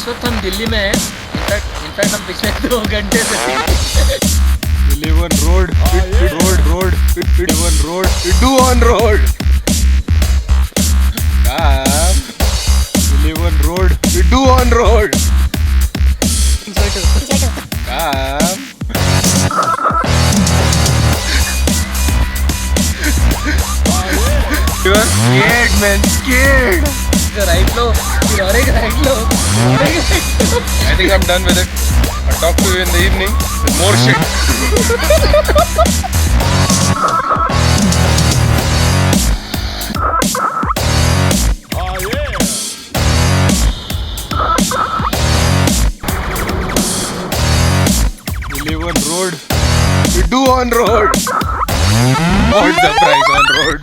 इस वक्त हम दिल्ली में हैं। इनफैक्ट हम पिछले 2 घंटे से 11 road, road, 11 road, do on road. Come. 11 road, do on road. Come. You are scared, man, scared. Right लो, फिर और एक राइट लो, और एक राइट लो। I think I'm done with it. I'll talk to you in the evening with more shit. Road. We do on road. What's the price on road?